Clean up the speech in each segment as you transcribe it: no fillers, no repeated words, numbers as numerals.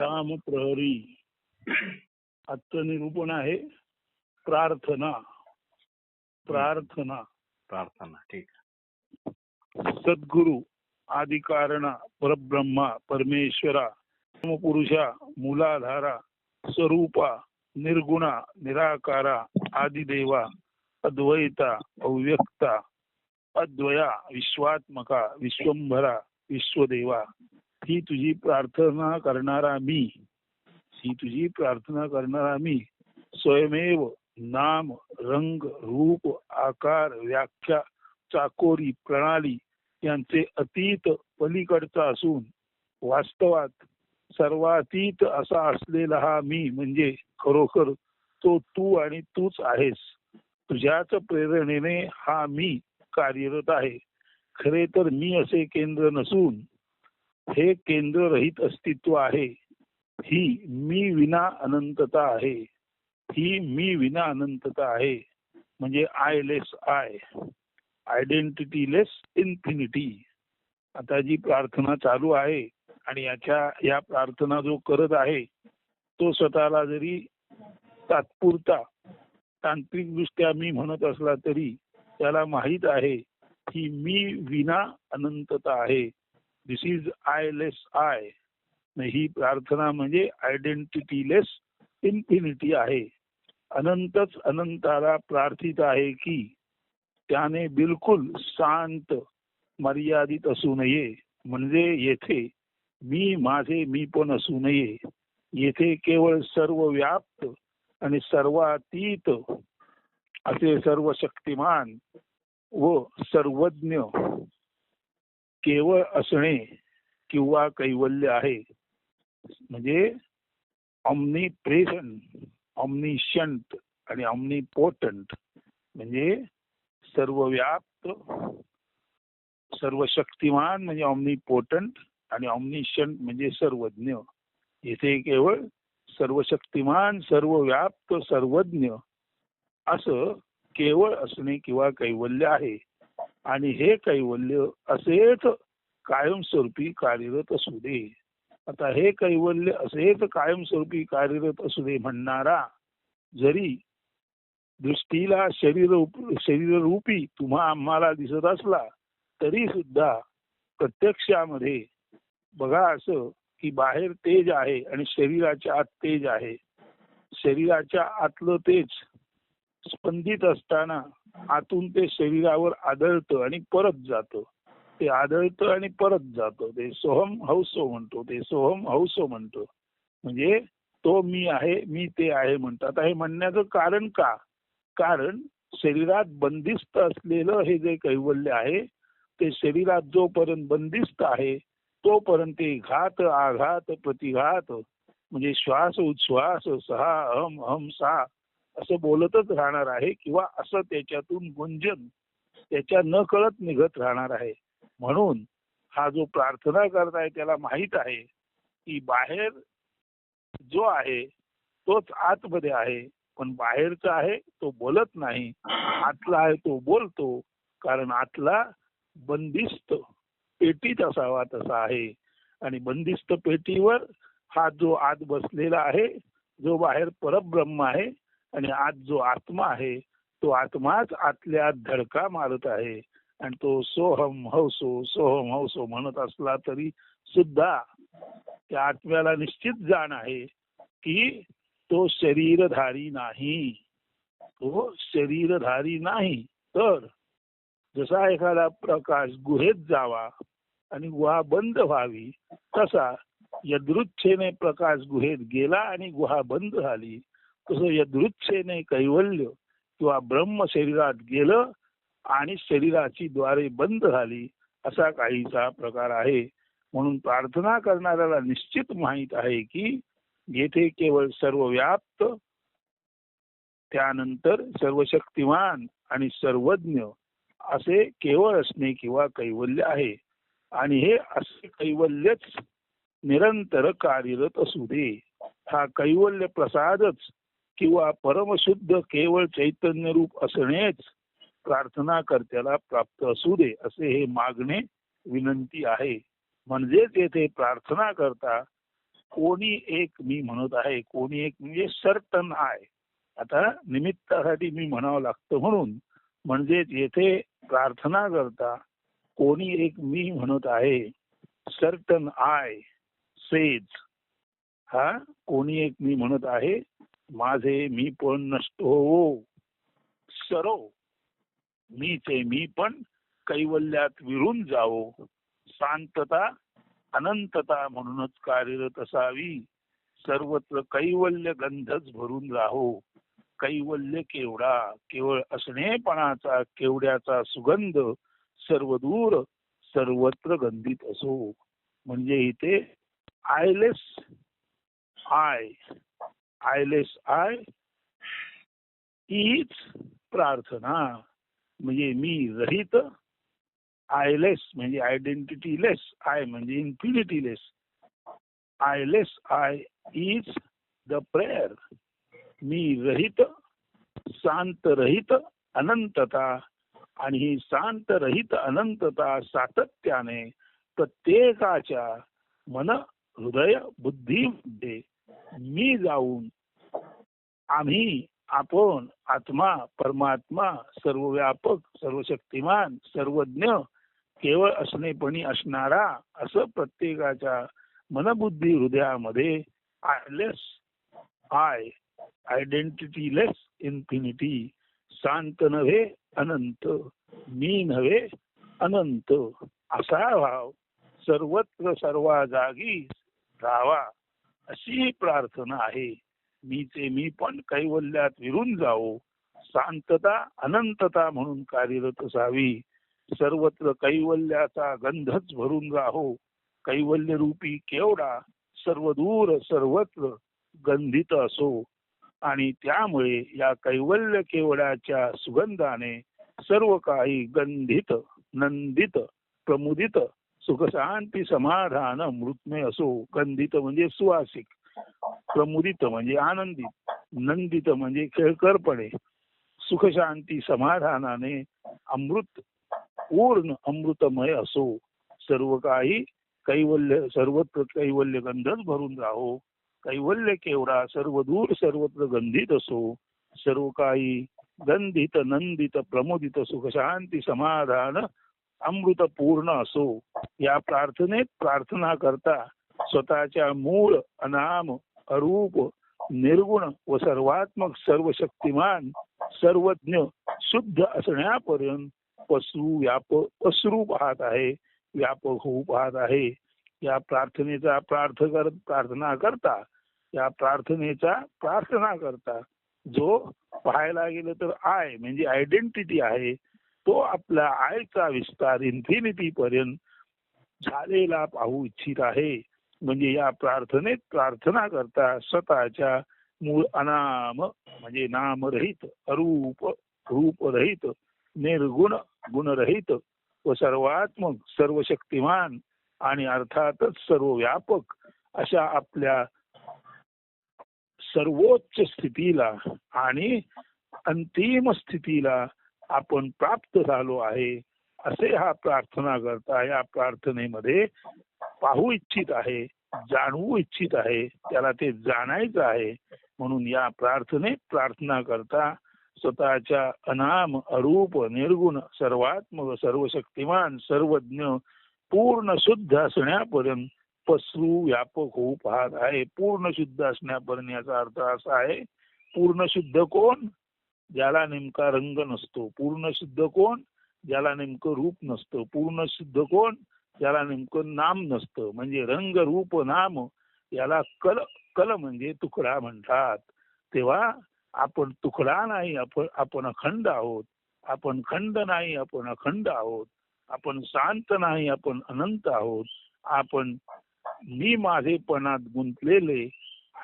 राम प्रहरी. आजचं निरूपण आहे प्रार्थना. प्रार्थना प्रार्थना. ठीक. सद्गुरु आदिकारणा परब्रह्मा परमेश्वरा पुरुषा मूलाधारा स्वरूपा निर्गुणा निराकारा आदिदेवा अद्वैता अव्यक्ता अद्वया विश्वात्मका विश्वंभरा विश्वदेवा. ही तुझी प्रार्थना करणारा मी. ही तुझी प्रार्थना करणारा मी स्वयमेव नाम रंग रूप आकार व्याख्या चाकोरी प्रणाली यांचे अतीत पलीकडचा असून वास्तवात सर्वातीत असा असलेला हा मी म्हणजे खरोखर तो तू आणि तूच आहेस. तुझ्याच प्रेरणेने हा मी कार्यरत आहे. खरे तर मी असे केंद्र नसून हे केंद्र रहित अस्तित्व आहे. ही मी विना अनंतता आहे. ही मी विना अनंतता आहे म्हणजे I less I, identity less infinity. आता जी प्रार्थना चालू आहे आणि या प्रार्थना जो करत आहे तो स्वतःला जरी तात्पुरता तांत्रिक दृष्ट्या मी म्हणत असला तरी त्याला माहित आहे की मी विना अनंतता आहे. दिस इज आय लेस आय. ही प्रार्थना म्हणजे आयडेंटिटी लेस इन्फिनिटी आहे. अनंतच अनंताला प्रार्थित आहे की त्याने बिलकुल शांत मर्यादित असू नये. म्हणजे येथे मी माझे मी पण असू नये. येथे केवळ सर्व व्याप्त आणि सर्वातीत असे सर्व शक्तिमान व सर्वज्ञ केवळ असणे किंवा कैवल्य आहे. म्हणजे ऑमनीप्रेझेंट, ऑमनिशंट आणि ऑमनिपोटंट म्हणजे सर्व व्याप्त सर्व शक्तिमान म्हणजे ऑमनिपोटंट आणि ऑमनिशंट म्हणजे सर्वज्ञ. येथे केवळ सर्व शक्तिमान सर्व व्याप्त सर्वज्ञ असं केवळ असणे किंवा कैवल्य आहे. आणि हे कैवल्य असेच कायमस्वरूपी कार्यरत असू दे. आता हे कैवल्य असेच कायमस्वरूपी कार्यरत असू दे म्हणणारा जरी दृष्टीला शरीररूपी तुम्हा आम्हाला दिसत असला तरी सुद्धा प्रत्यक्षामध्ये बघा असं की बाहेर तेज आहे आणि शरीराच्या आत तेज आहे. शरीराच्या आतलं तेज स्पंदित असताना आतून ते शरीरावर आदळतं आणि परत जातं. ते आदळतं आणि परत जातं. ते सोहम हौसो म्हणतो. ते सोहम हौसो म्हणतो. म्हणजे तो मी आहे मी ते आहे म्हणतात. आता हे म्हणण्याचं कारण का? कारण शरीरात बंदिस्त असलेलं हे जे कैवल्य आहे ते शरीरात जोपर्यंत बंदिस्त आहे तोपर्यंत ते घात आघात प्रतिघात म्हणजे श्वास उच्छ्वास सहा अहम अहम सा असं बोलतच राहणार आहे किंवा असं त्याच्यातून गुंजन त्याच्या न कळत निघत राहणार आहे. म्हणून हा जो प्रार्थना करताय त्याला माहित आहे की बाहेर जो आहे तोच आतमध्ये आहे. पण बाहेरचा आहे तो बोलत नाही. आतला आहे तो बोलतो. कारण आतला बंदिस्त पेटीत असावा तसा आहे. आणि बंदिस्त पेटीवर हा जो आत बसलेला आहे जो बाहेर परब्रह्म आहे आणि आत जो आत्मा आहे तो आत्माच आतल्या आत धडका मारत आहे. आणि तो सोहम हौसो सोहम हौसो म्हणत असला तरी सुद्धा त्या आत्म्याला निश्चित जाण आहे की तो शरीरधारी नाही. तो शरीरधारी नाही. तर जसा एखादा प्रकाश गुहेत जावा आणि गुहा बंद व्हावी तसा यदृच्छेने प्रकाश गुहेत गेला आणि गुहा बंद झाली तसं यदृच्छेने कैवल्य किंवा ब्रह्म शरीरात गेलं आणि शरीराची द्वारे बंद झाली असा काहीसा प्रकार आहे. म्हणून प्रार्थना करणाऱ्याला निश्चित माहित आहे की येथे केवळ सर्व व्याप्त त्यानंतर सर्व शक्तिमान आणि सर्वज्ञ असे केवळ असणे किंवा कैवल्य आहे. आणि हे असे कैवल्यच निरंतर कार्यरत असू दे. हा कैवल्य प्रसादच किंवा परमशुद्ध केवळ चैतन्य रूप असणेच प्रार्थना कर्त्याला प्राप्त असू दे असे हे मागणे विनंती आहे. म्हणजेच येथे प्रार्थना करता कोणी एक मी म्हणत आहे. कोणी एक म्हणजे सर्टन आहे. आता निमित्तासाठी मी म्हणावं लागतं म्हणून, म्हणजे येथे प्रार्थना करता कोणी एक मी म्हणत आहे. सर्टन आय सेज, हा कोणी एक मी म्हणत आहे, माझे मी पण नष्ट हो. सरो मीचे मी पण कैवल्यात विरून जावो. शांतता अनंतता म्हणूनच कार्यरत असावी. सर्वत्र कैवल्य गंधच भरून राहो. कैवल्य केवढा, केवळ असणेपणाचा केवड्याचा सुगंध सर्वदूर सर्वत्र गंधित असो. म्हणजे इथे आयलेस आयलेस आय हीच प्रार्थना. म्हणजे मी रहित, आयलेस म्हणजे आयडेंटिटी लेस, आय म्हणजे infinity less. I less I is the prayer. मी रहित, शांत रहित अनंतता, आणि ही शांत रहित अनंतता सातत्याने प्रत्येकाच्या मन हृदय बुद्धीमध्ये मी जाऊन, आम्ही, आपण, आत्मा, परमात्मा, सर्वव्यापक, सर्वशक्तिमान, सर्वज्ञ, केवळ असणेपणी असणारा, असं प्रत्येकाच्या मनबुद्धी हृदयामध्ये आयलेस आय, आयडेंटिटी लेस इन्फिनिटी, शांत नव्हे अनंत, मी नव्हे अनंत, असा भाव सर्वत्र सर्व जागी राहावा, अशी प्रार्थना आहे. मीचे मी पण कैवल्यात विरून जावो. शांतता अनंतता म्हणून कार्यरत असावी. सर्वत्र कैवल्याचा गंधच भरून राहो. कैवल्य रूपी केवढा सर्वदूर सर्वत्र गंधित असो. आणि त्यामुळे या कैवल्य केवडाच्या सुगंधाने सर्व काही गंधित, नंदित, प्रमुदित, सुख शांती समाधान मृतमय असो. गंधित म्हणजे सुवासिक, प्रमुदित म्हणजे आनंदित, नंदित म्हणजे खेळकरपणे, सुख शांती समाधानाने अमृत, पूर्ण अमृतमय असो. सर्व काही कैवल्य, सर्वत्र कैवल्य गंधच भरून राहो. कैवल्य केवढा सर्वदूर सर्वत्र गंधित असो. सर्व काही गंधित, नंदित, प्रमोदित, सुख शांती समाधान अमृत पूर्ण असो. या प्रार्थनेत प्रार्थना करता स्वतःच्या मूळ, अनाम, अरूप, निर्गुण व सर्वात्मक, सर्वशक्तिमान, सर्वज्ञ, शुद्ध असण्यापर्यंत पसरू पाहत आहे, व्यापक होऊ पाहत आहे. या प्रार्थनेचा प्रार्थना करता, या प्रार्थनेचा प्रार्थना करता जो पाहायला गेलं तर आय म्हणजे आयडेंटिटी आहे, तो आपला आयचा विस्तार इन्फिनिटी पर्यंत झालेला पाहू इच्छित आहे. म्हणजे या प्रार्थनेत प्रार्थना करता स्वतःच्या मूळ अनाम म्हणजे नामरहित, अरूप रूपरहित, निर्गुण गुणरहित व सर्वात्मक, सर्वशक्तिमान आणि अर्थातच सर्वव्यापक अशा आपल्या सर्वोच्च स्थितीला आणि अंतिम स्थितीला आपण प्राप्त झालो आहे, असे हा प्रार्थना करता या प्रार्थनेमध्ये पाहू इच्छित आहे, जाणवू इच्छित आहे, त्याला ते जाणायचं आहे. म्हणून या प्रार्थनेत प्रार्थना करता स्वतःच्या अनाम, अरूप, निर्गुण, सर्वात्मक, सर्वशक्तिमान, सर्वज्ञ, पूर्ण शुद्ध असण्यापर्यंत पसरू व्यापक होऊ पाहत आहे. पूर्ण शुद्ध असण्यापर्यंत याचा अर्थ असा आहे, पूर्ण शुद्ध कोण? ज्याला नेमका रंग नसतो. पूर्ण शुद्ध कोण? ज्याला नेमकं रूप नसतं. पूर्ण शुद्ध कोण? ज्याला नेमकं नाम नसतं. म्हणजे रंग, रूप, नाम याला कल म्हणजे तुकडा म्हणतात. तेव्हा आपण तुकडा नाही, आपण अखंड आहोत. आपण खंड नाही, आपण अखंड आहोत. आपण शांत नाही, आपण अनंत आहोत. आपण मी माझेपणात गुंतलेले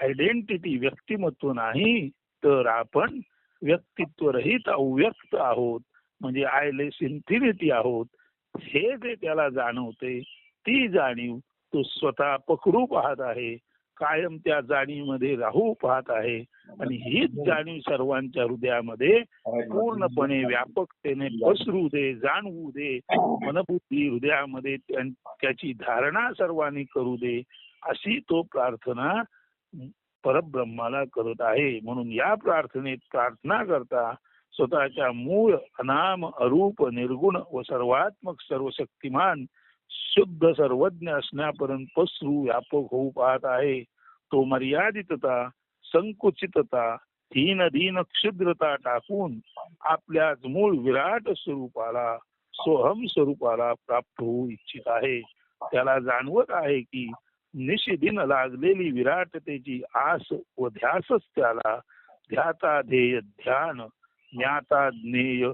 आयडेंटिटी व्यक्तिमत्व नाही, तर आपण व्यक्तित्व रहित अव्यक्त आहोत. म्हणजे आयलेस इन्फिनिटी आहोत. हे जे त्याला जाणवते, ती जाणीव तो स्वतः पकडू पाहत आहे, कायम त्या जाणीवमध्ये राहू पाहत आहे. आणि हीच जाणीव सर्वांच्या हृदयामध्ये पूर्णपणे व्यापकतेने पसरू दे, जाणवू दे. मनबुद्धी हृदयामध्ये त्याची धारणा सर्वांनी करू दे. अशी तो प्रार्थना परब्रह्माला करत आहे. म्हणून या प्रार्थनेत प्रार्थना करता स्वतःच्या मूळ अनाम अरूप निर्गुण व सर्वात्मक सर्वशक्तिमान शुद्ध सर्वज्ञ असण्यापर्यंत पसरू व्यापक होऊ पाहत आहे. तो मर्यादितता संकुचितता हीन दीन क्षुद्रता टाकून आपल्याच मूळ विराट स्वरूपाला सोहम स्वरूपाला प्राप्त होऊ इच्छित आहे. त्याला जाणवत आहे की निशिदिन लागलेली विराटतेची आस व ध्यासच त्याला ध्याता ध्येय ध्यान ज्ञाता ज्ञेय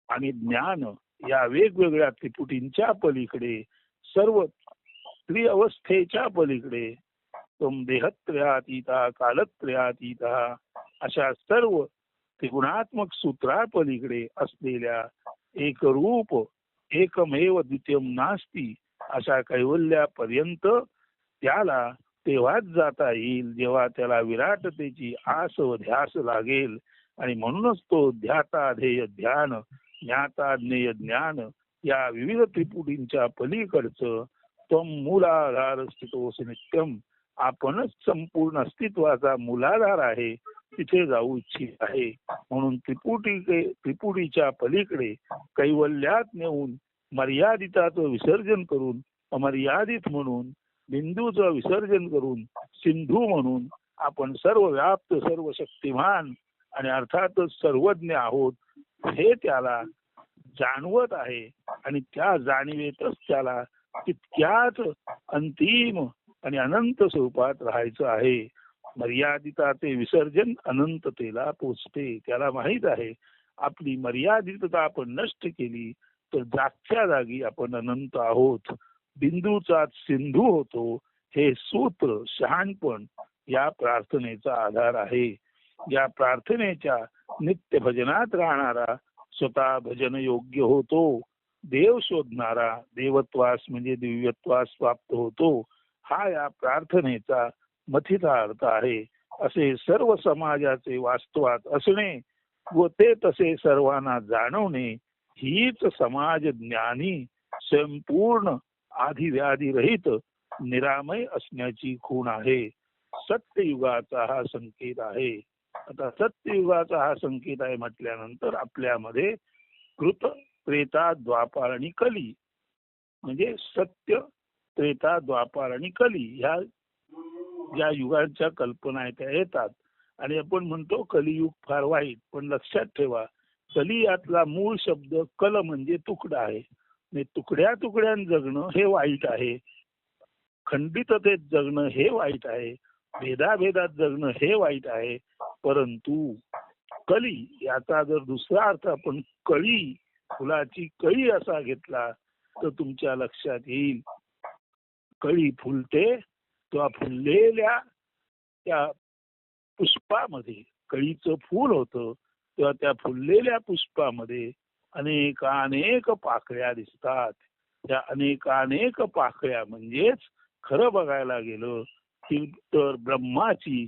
आणि ज्ञान या वेगवेगळ्या त्रिपुटींच्या पलीकडे सर्व त्रिअवस्थेच्या पलीकडे तुम देहत्रयातीता कालत्रयातीता अशा सर्व त्रिगुणात्मक सूत्रापलीकडे असलेल्या एकरूप एकमेव द्वितीयम नास्ती अशा कैवल्यापर्यंत त्याला तेव्हाच जाता येईल जेव्हा त्याला विराटतेची आस व ध्यास लागेल. आणि म्हणूनच तो ध्याता ध्येय ध्यान ज्ञाता ज्ञेय ज्ञान या विविध त्रिपुटींच्या पलीकडचं त्वम मूलाधार स्थितोस नित्यम आपणच संपूर्ण अस्तित्वाचा मूलाधार आहे तिथे जाऊ इच्छित आहे. म्हणून त्रिपुटीच्या पलीकडे कैवल्यात नेऊन मर्यादिताचं विसर्जन करून अमर्यादित म्हणून बिंदूचं विसर्जन करून सिंधू म्हणून आपण सर्व व्याप्त सर्व शक्तिमान आणि अर्थातच सर्वज्ञ आहोत हे त्याला जाणवत आहे. आणि त्या जाणीवेतच त्याला तितक्याच अंतिम आणि अनंत स्वरूपात राहायचं आहे. मर्यादिताचे विसर्जन अनंततेला पोचते. त्याला माहित आहे आपली मर्यादितता आपण नष्ट केली तर जागच्या जागी आपण अनंत आहोत. बिंदूचा सिंधू होतो हे सूत्र शहाणपण या प्रार्थनेचा आधार आहे. या प्रार्थनेच्या नित्य भजनात राहणारा स्वतः भजन योग्य होतो. देव शोधणारा देवत्वास म्हणजे दिव्यत्वास प्राप्त होतो. हा या प्रार्थनेचा मथिता अर्थ आहे. असे सर्व समाजाचे वास्तवात असणे व ते तसे सर्वांना जाणवणे हीच समाज ज्ञानी संपूर्ण आधिव्याधी रहित निरामय असण्याची खूण आहे. सत्ययुगाचा हा संकेत आहे. आता सत्ययुगाचा हा संकेत आहे म्हटल्यानंतर आपल्यामध्ये कृत त्रेता द्वापार आणि कली म्हणजे सत्य त्रेता द्वापार आणि कली ह्या ज्या युगांच्या कल्पना आहेत त्या येतात. आणि आपण म्हणतो कलियुग फार वाईट, पण लक्षात ठेवा कली यातला मूळ शब्द कल म्हणजे तुकडा आहे. तुकड्या तुकड्यान जगणं हे वाईट आहे. खंडिततेत जगणं हे वाईट आहे. भेदाभेदात जगणं हे वाईट आहे. परंतु कली याचा जर दुसरा अर्थ आपण कळी फुलाची कळी असा घेतला तर तुमच्या लक्षात येईल कळी फुलते तेव्हा फुललेल्या त्या पुष्पामध्ये कळीचं फूल होतं तेव्हा त्या फुललेल्या पुष्पामध्ये अनेक पाकळ्या दिसतात. त्या अनेक पाकळ्या म्हणजेच खरं बघायला गेलं की तर ब्रह्माची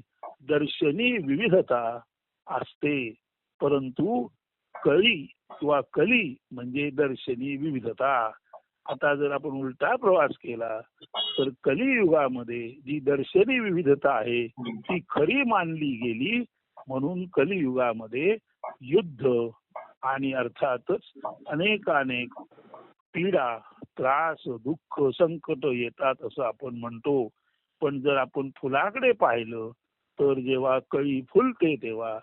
दर्शनी विविधता असते. परंतु कळी किंवा कली म्हणजे दर्शनी विविधता. आता जर आपण उलटा प्रवास केला तर कलियुगामध्ये जी दर्शनी विविधता आहे ती खरी मानली गेली. म्हणून कलियुगामध्ये युद्ध आणि अर्थातच अनेक पीडा त्रास दुःख संकट येतात असं आपण म्हणतो. पण जर आपण फुलाकडे पाहिलं तर जेव्हा कळी फुलते तेव्हा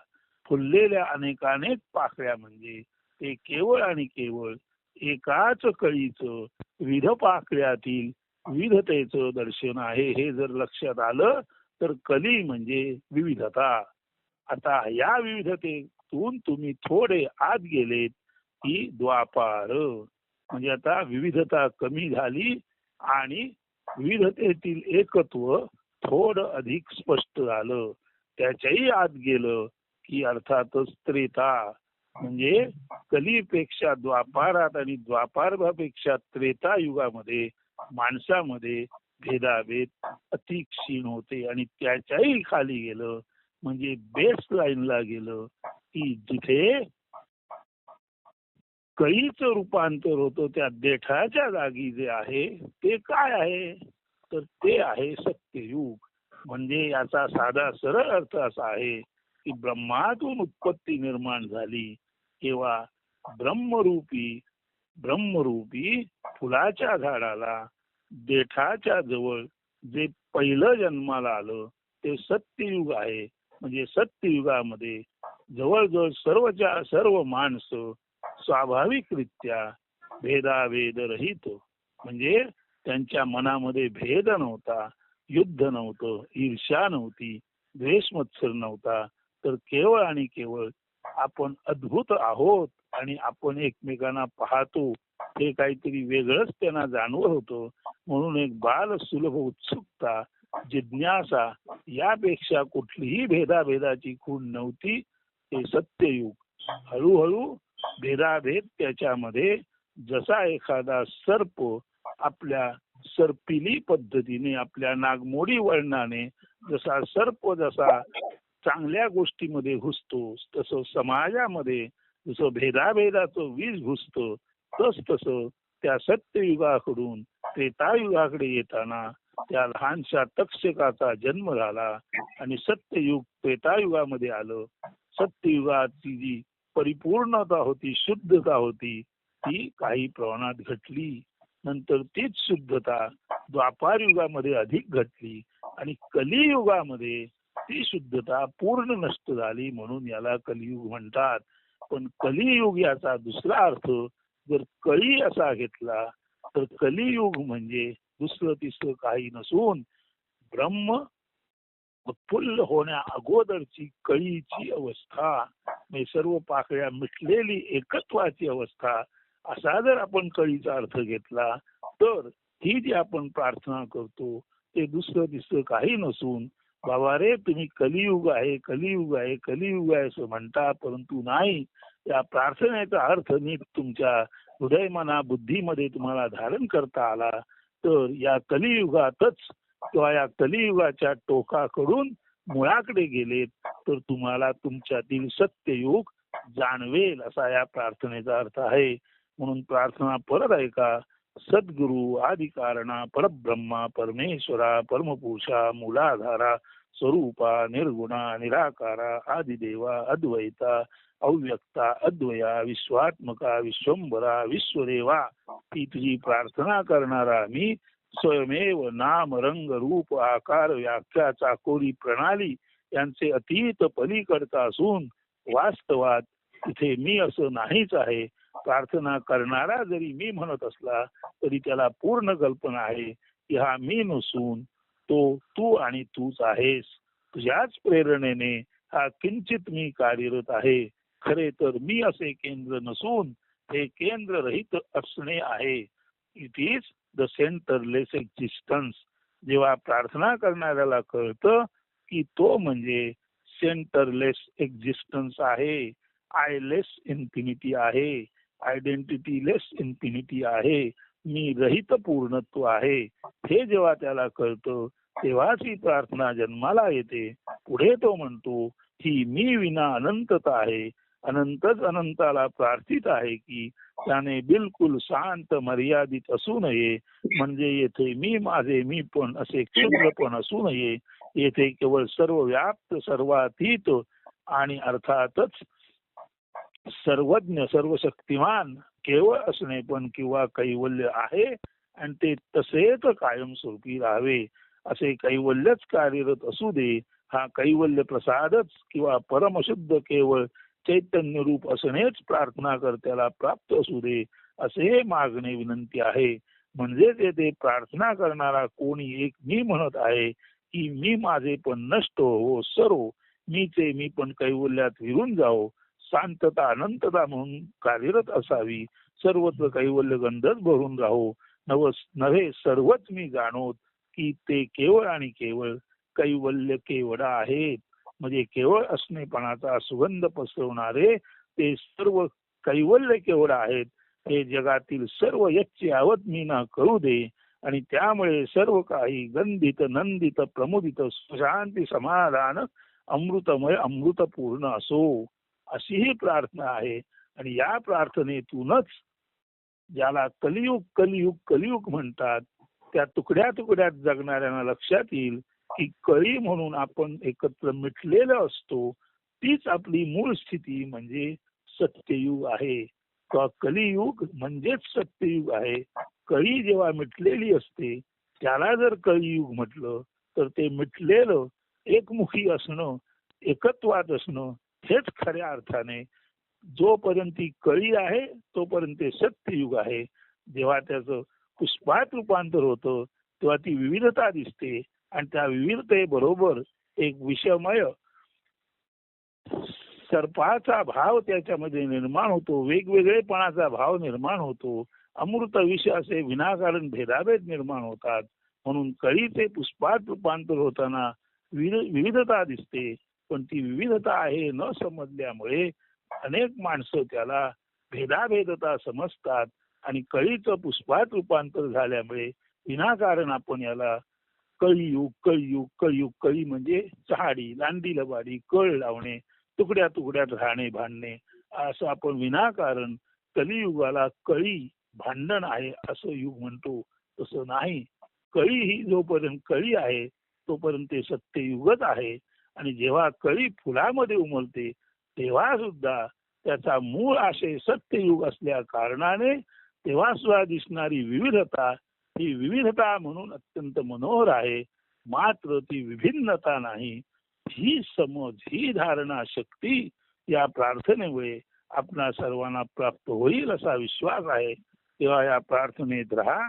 फुललेल्या अनेक पाकळ्या म्हणजे ते केवळ आणि केवळ एकाच कळीचं विविध पाकळ्यातील विविधतेचं दर्शन आहे. हे जर लक्षात आलं तर कली म्हणजे विविधता. आता या विविधतेतून तुम्ही थोडे आत गेलेत की द्वापार म्हणजे आता विविधता कमी झाली आणि विविधतेतील एकत्व थोडं अधिक स्पष्ट झालं. त्याच्याही आत गेलं की अर्थातच त्रेता म्हणजे कलीपेक्षा द्वापारात आणि द्वापारापेक्षा त्रेता युगामध्ये माणसामध्ये भेदाभेद अति क्षीण होते. आणि त्याच्याही खाली गेलं म्हणजे बेस लाईनला गेलं की जिथे कळीचं रूपांतर होतं त्या देठाच्या जागी जे आहे ते काय आहे तर ते आहे सत्ययुग. म्हणजे याचा साधा सरळ अर्थ असा आहे की ब्रह्मातून उत्पत्ती निर्माण झाली तेव्हा ब्रह्मरूपी ब्रह्मरूपी फुलाच्या झाडाला देठाच्या जवळ जे पहिलं जन्माला आलं ते सत्ययुग आहे. म्हणजे सत्ययुगामध्ये जवळजवळ सर्व माणसं स्वाभाविकरित्या भेदाभेद रहित, म्हणजे त्यांच्या मनामध्ये भेद नव्हता, युद्ध नव्हतं, ईर्ष्या नव्हती, द्वेष मत्सर नव्हता, तर केवळ आणि केवळ आपण अद्भुत आहोत आणि आपण एकमेकांना पाहतो हे काहीतरी वेगळंच त्यांना जाणवत होतं. म्हणून एक बाल सुलभ उत्सुकता, जिज्ञासा, यापेक्षा कुठलीही भेदाभेदाची खूण नव्हती. ते सत्ययुग. हळूहळू भेदाभेद त्याच्यामध्ये, जसा एखादा सर्प आपल्या सर्पिली पद्धतीने, आपल्या नागमोडी वळणाने जसा सर्प जसा चांगल्या गोष्टीमध्ये घुसतो, तसं समाजामध्ये जसं भेदाभेदाचं वीज घुसतं, तसं त्या सत्ययुगाकडून त्रेतायुगाकडे येताना त्या लहानशा तक्षकाचा जन्म झाला आणि सत्ययुग त्रेतायुगामध्ये आलं. सत्ययुगाची जी परिपूर्णता होती, शुद्धता होती, ती काही प्रमाणात घटली. नंतर तीच शुद्धता द्वापार युगामध्ये अधिक घटली आणि कलियुगामध्ये ती शुद्धता पूर्ण नष्ट झाली. म्हणून याला कलियुग म्हणतात. पण कलियुग याचा दुसरा अर्थ जर कळी असा घेतला तर कलियुग म्हणजे दुसरं तिसरं काही नसून ब्रह्म उत्फुल्ल होण्या अगोदरची कळीची अवस्था, म्हणजे सर्व पाकळ्या मिटलेली एकत्वाची अवस्था, असा जर आपण कळीचा अर्थ घेतला तर ही जी आपण प्रार्थना करतो ते दुसरं तिसरं काही नसून, बाबा रे तुम्ही कलियुग आहे कलियुग आहे कलियुग आहे असं म्हणता, परंतु नाही, या प्रार्थनेचा अर्थ नीट तुमच्या हृदय मना बुद्धीमध्ये तुम्हाला धारण करता आला तर या कलियुगातच किंवा या कलियुगाच्या टोकाकडून मुळाकडे गेलेत तर तुम्हाला तुमच्यातील सत्ययुग जाणवेल, असा या प्रार्थनेचा अर्थ आहे. म्हणून प्रार्थना परत ऐका. सद्गुरु आदिकारणा परब्रह्मा परमेश्वरा परमपुरुषा मूलाधारा स्वरूपा निर्गुणा निराकारा आदिदेवा अद्वैता अव्यक्ता अद्वया विश्वात्मका विश्वंभरा विश्वदेवा, ही तुझी प्रार्थना करणारा मी स्वयमेव नाम रंग रूप आकार व्याख्या चाकोरी प्रणाली यांचे अतीत पलीकडता असून वास्तवात तिथे मी असं नाहीच आहे. प्रार्थना करणारा जरी मी म्हणत असला तरी त्याला पूर्ण कल्पना आहे की हा मी नसून तो तू आणि तूच आहेस. तुझ्याच प्रेरणेने हा किंचित मी कार्यरत आहे. खरे तर मी असे केंद्र नसून हे केंद्र रहित असणे आहे. It is the centreless existence. जेव्हा प्रार्थना करणाऱ्याला कळतं की तो म्हणजे सेंटरलेस एक्झिस्टन्स आहे, आयलेस इन्फिनिटी आहे, आयडेंटिटीलेस इन्फिनिटी आहे, मी रहित पूर्णत्व आहे, हे जेव्हा त्याला कळतं तेव्हाच ही प्रार्थना जन्माला येते. पुढे तो म्हणतो ही मी विना अनंतता आहे, अनंतच अनंताला प्रार्थित आहे की त्याने बिलकुल शांत मर्यादित असू नये. म्हणजे येथे मी माझे मी पण असे क्षुद्रपण असू नये. येथे केवळ सर्व व्याप्त सर्वातीत आणि अर्थातच सर्वज्ञ सर्वशक्तिमान केवळ असणे पण किंवा कैवल्य आहे आणि ते तसेच कायमस्वरूपी राहावे. असे कैवल्यच कार्यरत असू दे. हा कैवल्य प्रसादच किंवा परमशुद्ध केवळ चैतन्य रूप असणेच प्रार्थना करत्याला प्राप्त असू दे, असे मागणे विनंती आहे. म्हणजे ते प्रार्थना करणारा कोणी एक मी म्हणत आहे की मी माझे पण नष्ट हो, सर्व मीचे मी पण कैवल्यात विरून जाओ, शांतता अनंतता म्हणून कार्यरत असावी, सर्वत्र कैवल्य गंधच भरून राहो, नव्हे सर्वच मी जाणोत की ते केवळ आणि केवळ कैवल्य केवढा आहेत. म्हणजे केवळ असणेपणाचा सुगंध पसरवणारे ते सर्व कैवल्य केवढा आहेत. हे जगातील सर्व यच्च यावत मी ना करू दे आणि त्यामुळे सर्व काही गंधित नंदित प्रमुदित शांती समाधान अमृतमय अमृतपूर्ण असो, अशी ही प्रार्थना आहे. आणि या प्रार्थनेतूनच ज्याला कलियुग कलियुग कलियुग म्हणतात त्या तुकड्या तुकड्यात जगणाऱ्यांना लक्षात येईल की कळी म्हणून आपण एकत्र मिटलेलो असतो. तीच आपली मूळ स्थिती म्हणजे सत्ययुग आहे किंवा कलियुग म्हणजेच सत्ययुग आहे. कळी जेव्हा मिटलेली असते त्याला जर कलियुग म्हटलं तर ते मिटलेलं एकमुखी असणं, एकत्वात असणं हेच खऱ्या अर्थाने जोपर्यंत ती कळी आहे तोपर्यंत ते सत्ययुग आहे. जेव्हा त्याचं पुष्पात रूपांतर होतं तेव्हा ती विविधता दिसते आणि त्या विविधतेबरोबर एक विषमय सर्पाचा भाव त्याच्यामध्ये निर्माण होतो, वेगवेगळेपणाचा भाव निर्माण होतो, अमृत विष असे विनाकारण भेदाभेद निर्माण होतात. म्हणून कळीचे पुष्पात रूपांतर होताना विविधता दिसते, पण ती विविधता आहे न समजल्यामुळे अनेक माणसं त्याला भेदाभेदता समजतात आणि कळीचं पुष्पात रूपांतर झाल्यामुळे विनाकारण आपण याला कळीयुग कळीयुग कळीयुग, कळी म्हणजे चहाडी, लांडी लबाडी, कळ लावणे, तुकड्या तुकड्यात राहणे, भांडणे, असं आपण विनाकारण कलियुगाला कळी भांडण आहे असं युग म्हणतो. तसं नाही. कळी ही जोपर्यंत कळी आहे तोपर्यंत ते सत्ययुगच आहे. आणि जेव्हा कळी फुलामध्ये उमलते तेव्हा सुद्धा त्याचा मूळ आशय सत्ययुग असल्या कारणाने तेव्हा सुद्धा दिसणारी विविधता ही विविधता म्हणून अत्यंत मनोहर आहे. मात्र ती विभिन्नता नाही. ही समज, ही धारणा शक्ती या प्रार्थनेमुळे आपणा सर्वांना प्राप्त होईल असा विश्वास आहे. तेव्हा या प्रार्थनेत राहा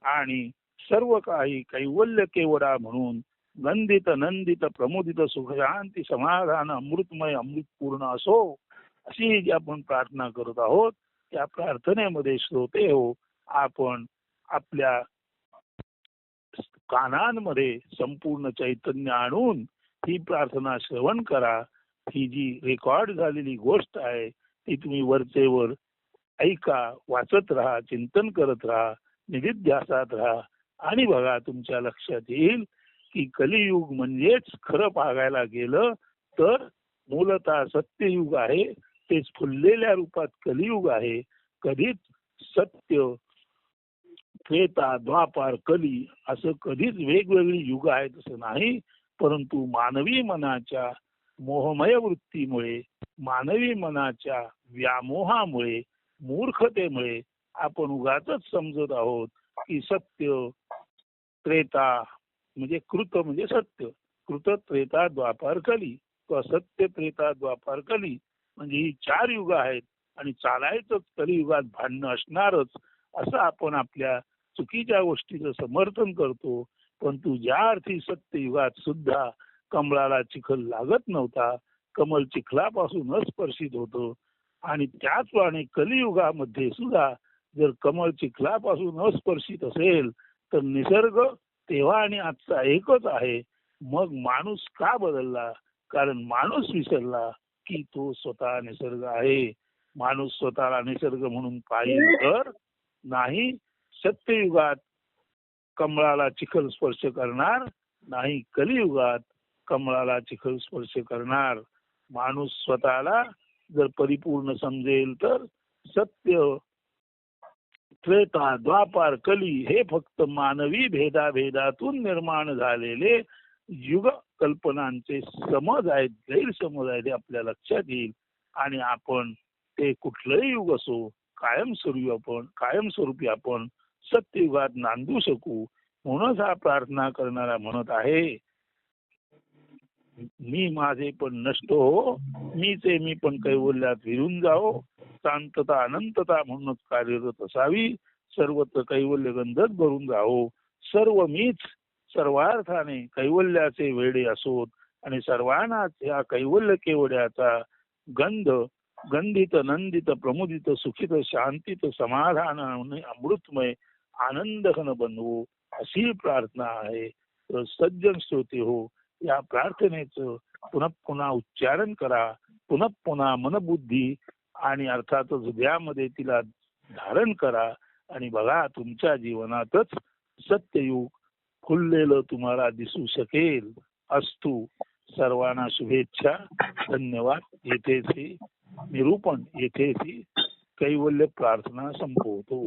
आणि सर्व काही कैवल्य केवडा म्हणून नंदित नंदित प्रमोदित सुख शांती समाधान अमृतमय अमृतपूर्ण असो अशी जी आपण प्रार्थना करत आहोत त्या प्रार्थनेमध्ये श्रोते हो, आपण आपल्या कानांमध्ये संपूर्ण चैतन्य आणून ही प्रार्थना श्रवण करा. ही जी रेकॉर्ड झालेली गोष्ट आहे ती तुम्ही वरचेवर ऐका, वाचत राहा, चिंतन करत राहा, निधिध्यासात राहा आणि बघा तुमच्या लक्षात येईल की कलियुग म्हणजेच खरं पाहायला गेलं तर मूलतः सत्ययुग आहे. तेच फुललेल्या रूपात कलियुग आहे. कधीच सत्य, त्रेता, द्वापार, कली असं कधीच वेगवेगळी युग आहेत असं नाही. परंतु मानवी मनाच्या मोहमय वृत्तीमुळे, मानवी मनाच्या व्यामोहामुळे, मूर्खतेमुळे आपण उगाचच समजत आहोत की सत्य, त्रेता म्हणजे कृत म्हणजे सत्य, कृत, त्रेता, द्वापार, कली किंवा सत्य, त्रेता, द्वापार, कली म्हणजे ही 4 युग आहेत आणि चालायचंच कलियुगात भांडणं असणारच असं आपण आपल्या चुकीच्या गोष्टीचं समर्थन करतो. परंतु ज्या अर्थी सत्ययुगात सुद्धा कमळाला चिखल लागत नव्हता, कमल चिखलापासून अस्पर्शित होतं आणि त्याचप्रमाणे कलियुगामध्ये सुद्धा जर कमळ चिखलापासून अस्पर्शित असेल तर निसर्ग तेव्हा आणि आजचा एकच आहे. मग माणूस का बदलला? कारण माणूस विसरला की तो स्वतः निसर्ग आहे. माणूस स्वतःला निसर्ग म्हणून पाहिल तर नाही. सत्ययुगात कमळाला चिखल स्पर्श करणार नाही, कलियुगात कमळाला चिखल स्पर्श करणार. माणूस स्वतःला जर परिपूर्ण समजेल तर सत्य, त्रेता, द्वापार, कली हे फक्त मानवी भेदाभेदातून निर्माण झालेले युग कल्पनांचे समज आहेत, गैरसमज आहेत हे आपल्या लक्षात येईल आणि आपण ते कुठलंही युग असो कायमस्वरूपी आपण सत्ययुगात नांदू शकू. म्हणूनच हा प्रार्थना करणारा म्हणत आहे, मी माझे पण नष्ट हो, मीचे मी पण कैवल्यात विरून जाओ, शांतता अनंतता म्हणूनच कार्यरत असावी, सर्वत्र कैवल्य गंधच भरून जाओ. सर्व मीच सर्वार्थाने कैवल्याचे वेडे असोत आणि सर्वांनाच या कैवल्य केवड्याचा गंध गंधित नंदित प्रमुदित सुखित शांतित समाधान अमृतमय आनंद घन बनवू अशी प्रार्थना आहे. तर सज्जन श्रोते हो, या प्रार्थनेचं पुन्हा पुन्हा उच्चारण करा, पुन्हा पुन्हा मनबुद्धी आणि अर्थातच हृदयामध्ये तिला धारण करा आणि बघा तुमच्या जीवनातच सत्ययुग खुललेलं तुम्हाला दिसू शकेल. अस्तु. सर्वांना शुभेच्छा. धन्यवाद. येथेच निरूपण येथेच कैवल्य प्रार्थना संपवतो.